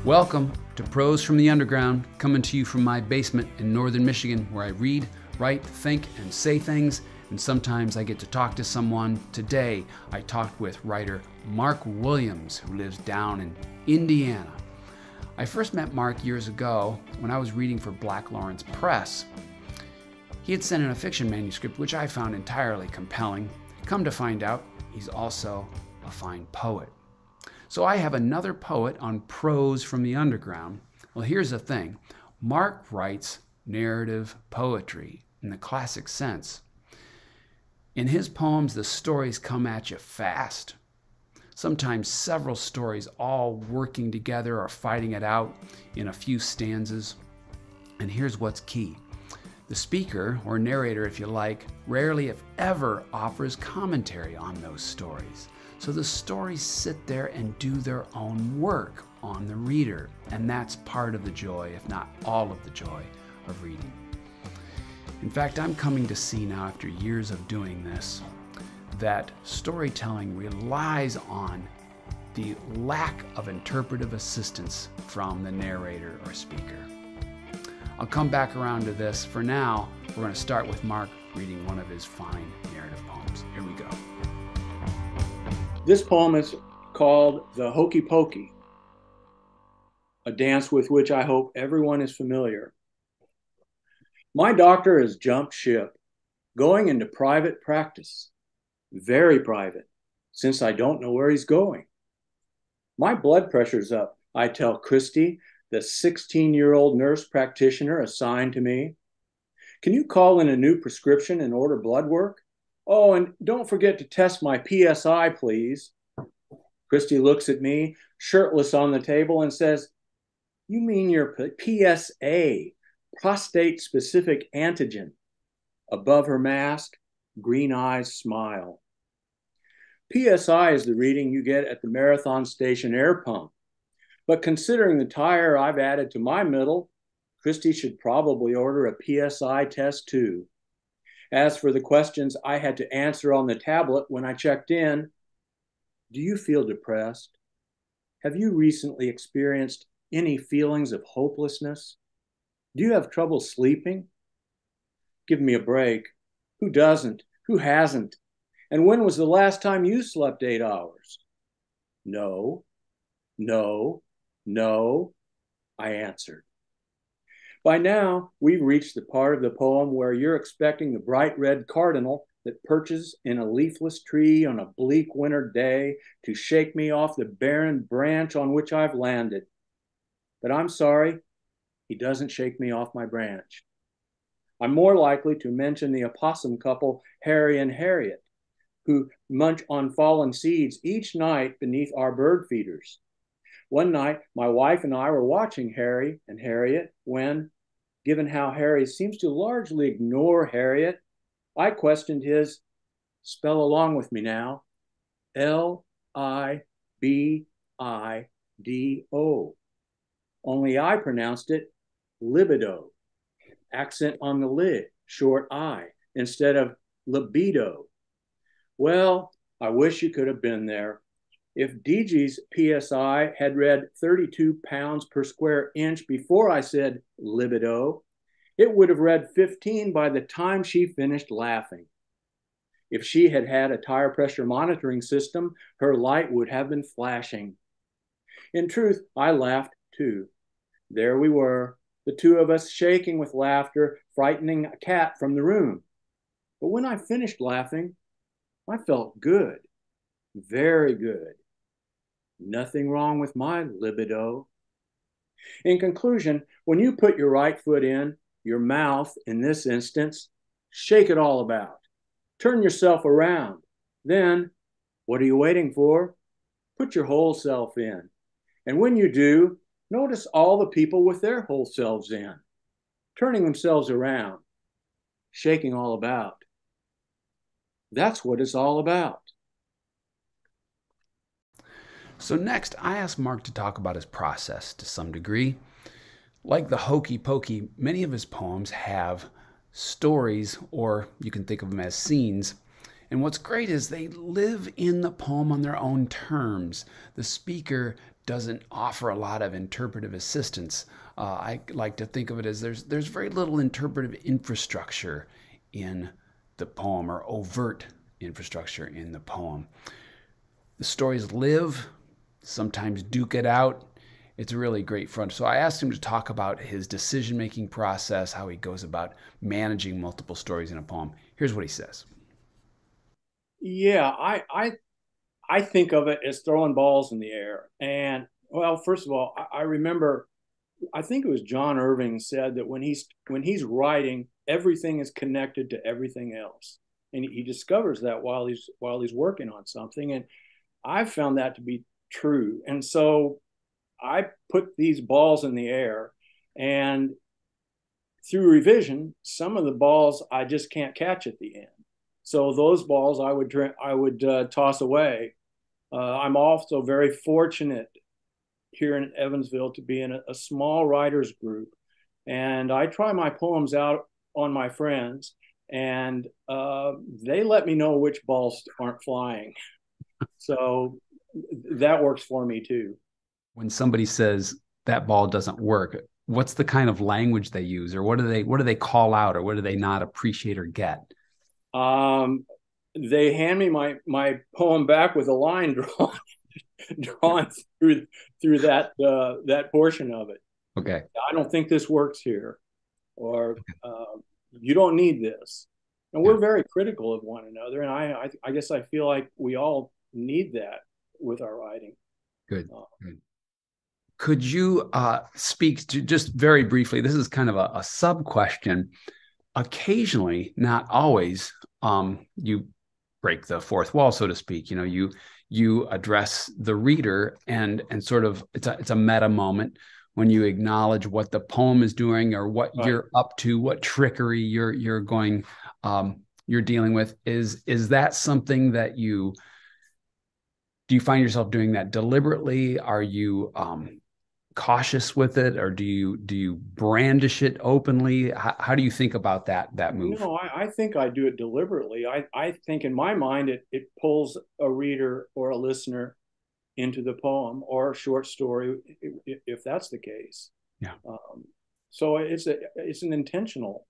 Welcome to Prose from the Underground, coming to you from my basement in northern Michigan, where I read, write, think, and say things, and sometimes I get to talk to someone. Today, I talked with writer Mauk Williams, who lives down in Indiana. I first met Mauk years ago when I was reading for Black Lawrence Press. He had sent in a fiction manuscript, which I found entirely compelling. Come to find out, he's also a fine poet. So I have another poet on Prose from the Underground. Well, here's the thing. Mauk writes narrative poetry in the classic sense. In his poems, the stories come at you fast. Sometimes several stories all working together or fighting it out in a few stanzas. And here's what's key. The speaker, or narrator if you like, rarely if ever offers commentary on those stories. So the stories sit there and do their own work on the reader. And that's part of the joy, if not all of the joy, of reading. In fact, I'm coming to see now, after years of doing this, that storytelling relies on the lack of interpretive assistance from the narrator or speaker. I'll come back around to this. For now, we're going to start with Mauk reading one of his fine narrative poems. Here we go. This poem is called The Hokey Pokey, a dance with which I hope everyone is familiar. My doctor has jumped ship, going into private practice, very private, since I don't know where he's going. My blood pressure's up, I tell Christy, the 16-year-old nurse practitioner assigned to me. Can you call in a new prescription and order blood work? Oh, and don't forget to test my PSI, please. Christy looks at me, shirtless on the table, and says, you mean your PSA, prostate-specific antigen. Above her mask, green eyes smile. PSI is the reading you get at the Marathon Station air pump. But considering the tire I've added to my middle, Christy should probably order a PSI test too. As for the questions I had to answer on the tablet when I checked in, do you feel depressed? Have you recently experienced any feelings of hopelessness? Do you have trouble sleeping? Give me a break. Who doesn't? Who hasn't? And when was the last time you slept 8 hours? No, no, no, I answered. By now, we've reached the part of the poem where you're expecting the bright red cardinal that perches in a leafless tree on a bleak winter day to shake me off the barren branch on which I've landed. But I'm sorry, he doesn't shake me off my branch. I'm more likely to mention the opossum couple, Harry and Harriet, who munch on fallen seeds each night beneath our bird feeders. One night, my wife and I were watching Harry and Harriet when, given how Harry seems to largely ignore Harriet, I questioned his, spell along with me now, Libido. Only I pronounced it libido, accent on the lid, short I, instead of libido. Well, I wish you could have been there. If DG's PSI had read 32 pounds per square inch before I said libido, it would have read 15 by the time she finished laughing. If she had had a tire pressure monitoring system, her light would have been flashing. In truth, I laughed too. There we were, the two of us shaking with laughter, frightening a cat from the room. But when I finished laughing, I felt good, very good. Nothing wrong with my libido. In conclusion, when you put your right foot in, your mouth in this instance, shake it all about. Turn yourself around. Then, what are you waiting for? Put your whole self in. And when you do, notice all the people with their whole selves in, turning themselves around, shaking all about. That's what it's all about. So next, I asked Mauk to talk about his process to some degree. Like the Hokey Pokey, many of his poems have stories, or you can think of them as scenes. And what's great is they live in the poem on their own terms. The speaker doesn't offer a lot of interpretive assistance. I like to think of it as there's very little interpretive infrastructure in the poem, or overt infrastructure in the poem. The stories live, sometimes duke it out. It's really great fun. So I asked him to talk about his decision-making process, how he goes about managing multiple stories in a poem. Here's what he says. Yeah, I think of it as throwing balls in the air. And well, first of all, I remember, I think it was John Irving said that when he's writing, everything is connected to everything else, and he discovers that while he's working on something. And I've found that to be true. And so I put these balls in the air, and through revision, some of the balls I just can't catch at the end. So those balls I would toss away. I'm also very fortunate here in Evansville to be in a small writers group, and I try my poems out on my friends, and they let me know which balls aren't flying. So that works for me too. When somebody says that ball doesn't work, what's the kind of language they use, or what do they call out, or what do they not appreciate or get? Um, they hand me my poem back with a line drawn through that portion of it. Okay. I don't think this works here, or you don't need this. And Yeah. we're very critical of one another, and I guess I feel like we all need that with our writing. Good. Good. Could you speak to, just very briefly, this is kind of a sub question. Occasionally, not always, you break the fourth wall, so to speak. You address the reader, and sort of it's a meta moment when you acknowledge what the poem is doing, or what Right. you're up to, what trickery you're dealing with. Is that something that do you find yourself doing that deliberately? Are you cautious with it, or do you brandish it openly? How do you think about that move? No, I think I do it deliberately. I think in my mind it pulls a reader or a listener into the poem or short story, if that's the case. Yeah. So it's an intentional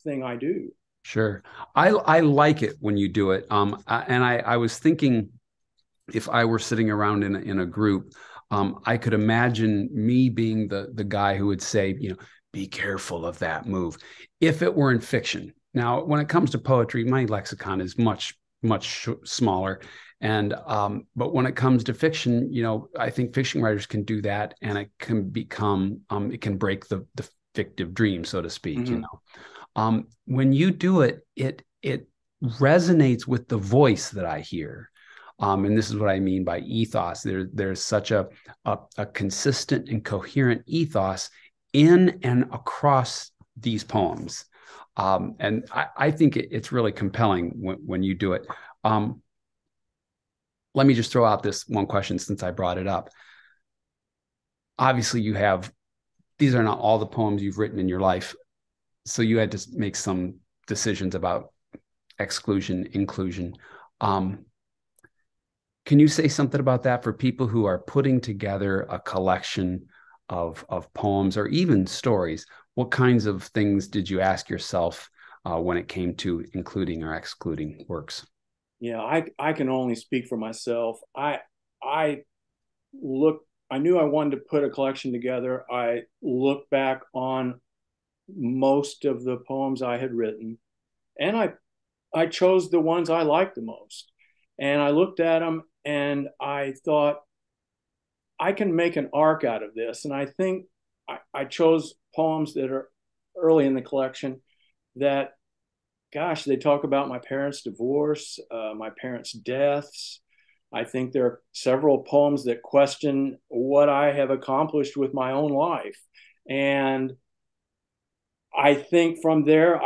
thing I do. Sure. I like it when you do it. And I was thinking, if I were sitting around in a group, I could imagine me being the guy who would say, be careful of that move, if it were in fiction. Now, when it comes to poetry, my lexicon is much smaller, and but when it comes to fiction, I think fiction writers can do that, and it can become it can break the fictive dream, so to speak. Mm-hmm. When you do it, it resonates with the voice that I hear. And this is what I mean by ethos. There's such a consistent and coherent ethos in and across these poems. And I think it's really compelling when you do it. Let me just throw out this one question since I brought it up. Obviously, these are not all the poems you've written in your life, so you had to make some decisions about exclusion, inclusion. Can you say something about that for people who are putting together a collection of poems or even stories? What kinds of things did you ask yourself when it came to including or excluding works? Yeah, I can only speak for myself. I knew I wanted to put a collection together. I looked back on most of the poems I had written, and I chose the ones I liked the most. And I looked at them and I thought, I can make an arc out of this. And I think I chose poems that are early in the collection that, gosh, they talk about my parents' divorce, my parents' deaths. I think there are several poems that question what I have accomplished with my own life. And I think from there,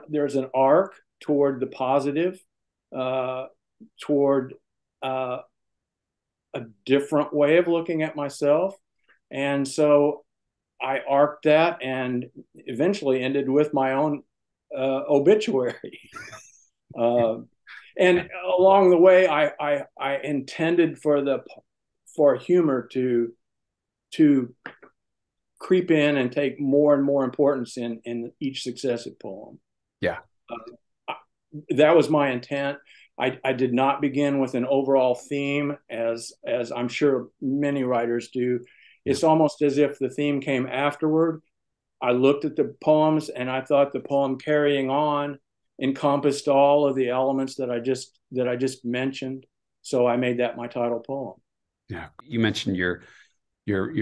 there's an arc toward the positive, toward a different way of looking at myself. And so I arced that and eventually ended with my own obituary. And along the way, I intended for for humor to creep in and take more and more importance in each successive poem. Yeah. That was my intent. I did not begin with an overall theme, as I'm sure many writers do. It's almost as if the theme came afterward. I looked at the poems and I thought the poem Carrying On encompassed all of the elements that I just mentioned. So I made that my title poem. Yeah. You mentioned your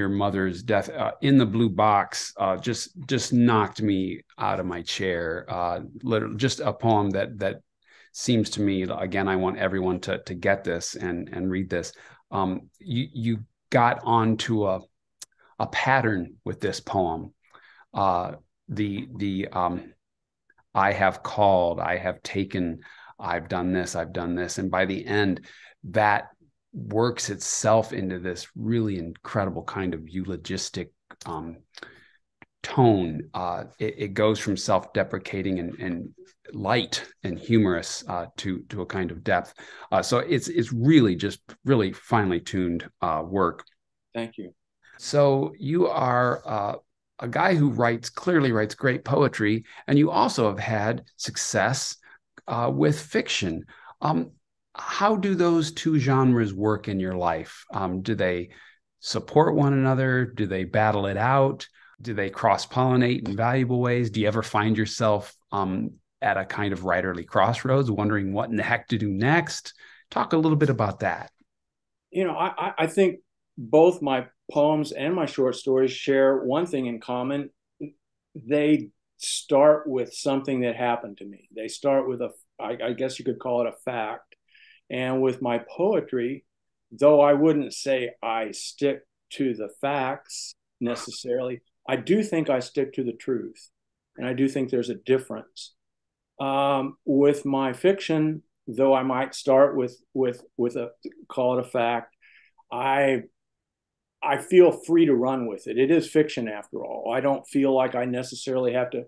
mother's death. In the Blue Box just knocked me out of my chair. Literally, just a poem that seems to me, again, I want everyone to get this and read this. You got onto a pattern with this poem. The I have called, I have taken, I've done this, and by the end, that works itself into this really incredible kind of eulogistic tone. It goes from self-deprecating and light and humorous to a kind of depth. So it's really just really finely tuned work. Thank you. So you are a guy who clearly writes great poetry, and you also have had success with fiction. How do those two genres work in your life? Do they support one another? Do they battle it out? Do they cross-pollinate in valuable ways? Do you ever find yourself at a kind of writerly crossroads, wondering what in the heck to do next? Talk a little bit about that. I think both my poems and my short stories share one thing in common. They start with something that happened to me. They start with I guess you could call it a fact. And with my poetry, though I wouldn't say I stick to the facts necessarily, I do think I stick to the truth. And I do think there's a difference. With my fiction, though I might start with a call it a fact, I feel free to run with it. It is fiction after all. I don't feel like I necessarily have to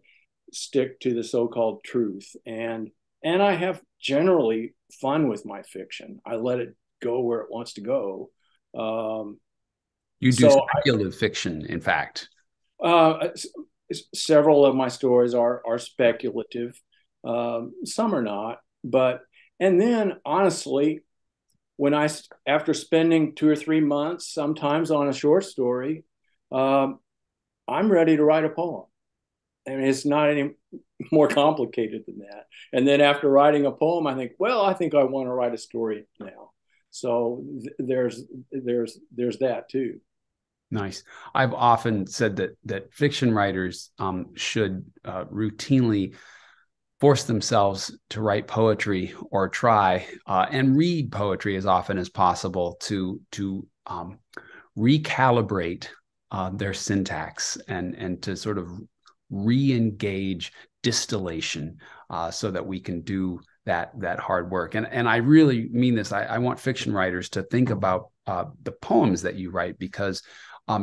stick to the so-called truth. And I have generally fun with my fiction. I let it go where it wants to go. You do speculative fiction, in fact. Several of my stories are speculative. Some are not. And then honestly, after spending 2 or 3 months, sometimes on a short story, I'm ready to write a poem. I mean, it's not any more complicated than that. And then after writing a poem, I think, well, I think I want to write a story now. So there's that too. Nice. I've often said that fiction writers should routinely force themselves to write poetry or try and read poetry as often as possible to recalibrate their syntax and to sort of re-engage distillation so that we can do that hard work. And I really mean this. I want fiction writers to think about the poems that you write, because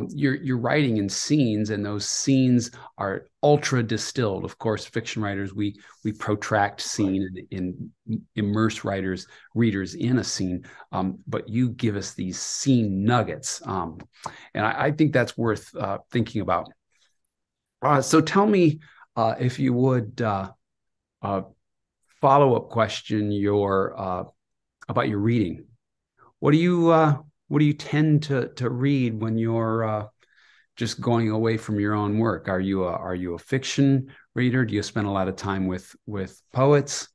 you're writing in scenes, and those scenes are ultra distilled. Of course, fiction writers, we protract scene and immerse readers in a scene, but you give us these scene nuggets, and I think that's worth thinking about. So tell me, if you would, follow-up question about your reading. What do you tend to read when you're just going away from your own work? Are you a fiction reader? Do you spend a lot of time with poets?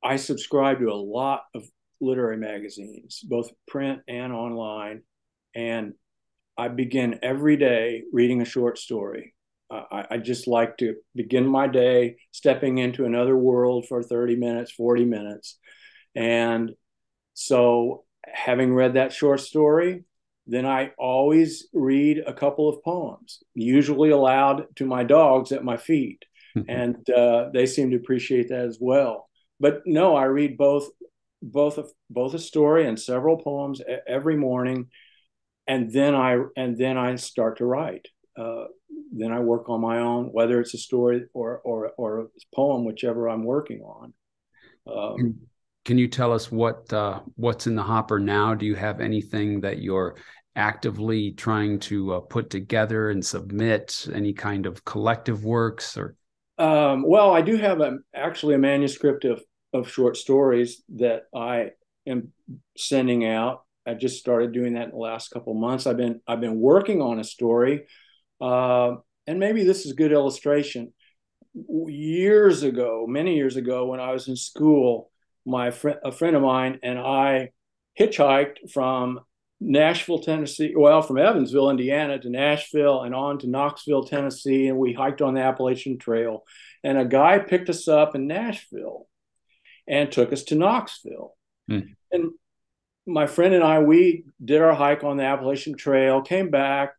I subscribe to a lot of literary magazines, both print and online, and I begin every day reading a short story. I just like to begin my day stepping into another world for 30 minutes, 40 minutes. And so having read that short story, then I always read a couple of poems, usually aloud to my dogs at my feet. And they seem to appreciate that as well. But no, I read both a story and several poems every morning. And then I start to write. Then I work on my own, whether it's a story or a poem, whichever I'm working on. can you tell us what's in the hopper now? Do you have anything that you're actively trying to put together and submit? Any kind of collective works or? Well, I do have actually a manuscript of short stories that I am sending out. I just started doing that in the last couple of months. I've been working on a story, and maybe this is a good illustration. Years ago, many years ago, when I was in school, a friend of mine and I hitchhiked from Nashville, Tennessee, well, from Evansville, Indiana to Nashville and on to Knoxville, Tennessee, and we hiked on the Appalachian Trail. And a guy picked us up in Nashville and took us to Knoxville. Mm. And my friend and I, we did our hike on the Appalachian Trail, came back,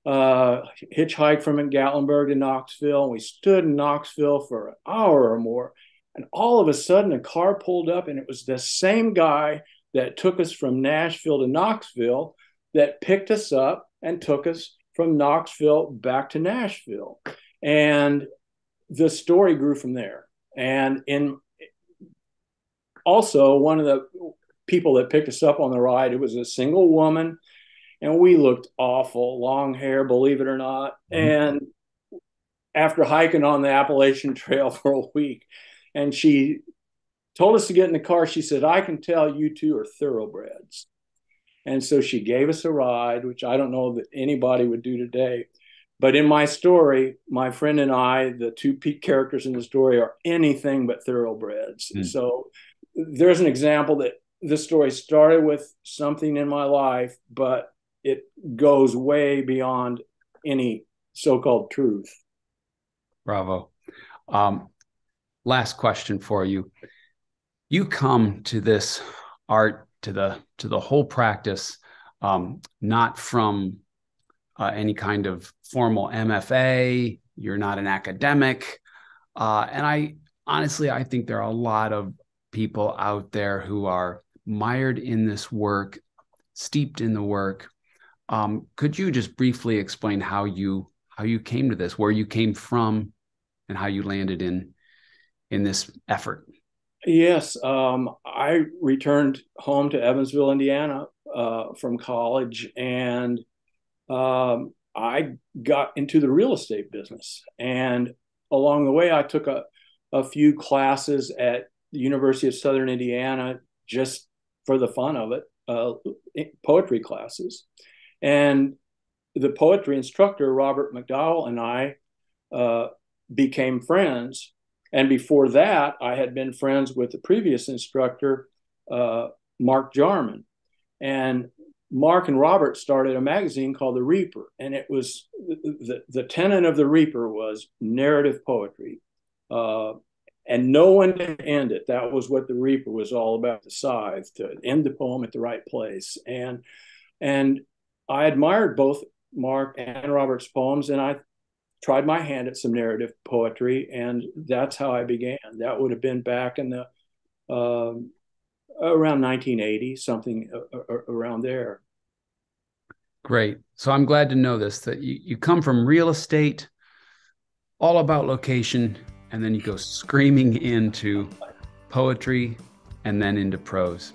hitchhiked from Gatlinburg to Knoxville, and we stood in Knoxville for an hour or more. And all of a sudden, a car pulled up, and it was the same guy that took us from Nashville to Knoxville that picked us up and took us from Knoxville back to Nashville. And the story grew from there. And also, one of the people that picked us up on the ride, it was a single woman, and we looked awful, long hair, believe it or not. Mm-hmm. And after hiking on the Appalachian Trail for a week, and she told us to get in the car, she said, "I can tell you two are thoroughbreds." And so she gave us a ride, which I don't know that anybody would do today. But in my story, my friend and I, the two peak characters in the story, are anything but thoroughbreds. Mm. So there's an example that this story started with something in my life, but it goes way beyond any so-called truth. Bravo. Last question for you. You come to this art, to the whole practice, not from any kind of formal MFA. You're not an academic. And I think there are a lot of people out there who are mired in this work, steeped in the work. Could you just briefly explain how you came to this, where you came from, and how you landed in this effort? Yes, I returned home to Evansville, Indiana, from college, and I got into the real estate business. And along the way, I took a few classes at the University of Southern Indiana just for the fun of it, poetry classes. And the poetry instructor, Robert McDowell, and I became friends. And before that, I had been friends with the previous instructor, Mark Jarman. And Mark and Robert started a magazine called The Reaper. And it was the tenet of The Reaper was narrative poetry. And no one to end it. That was what The Reaper was all about, the scythe, to end the poem at the right place. And I admired both Mark and Robert's poems, and I tried my hand at some narrative poetry, and that's how I began. That would have been back in the around 1980, something around there. Great. So I'm glad to know this, that you come from real estate, all about location, and then you go screaming into poetry and then into prose.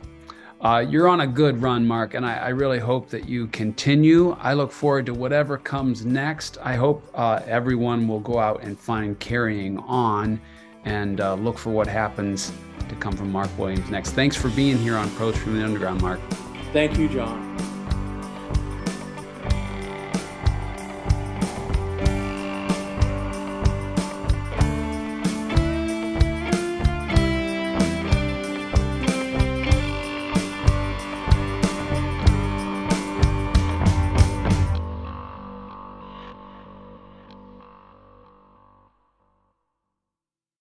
You're on a good run, Mark, and I really hope that you continue. I look forward to whatever comes next. I hope everyone will go out and find Carrying On and look for what happens to come from Mark Williams next. Thanks for being here on Prose from the Underground, Mark. Thank you, John.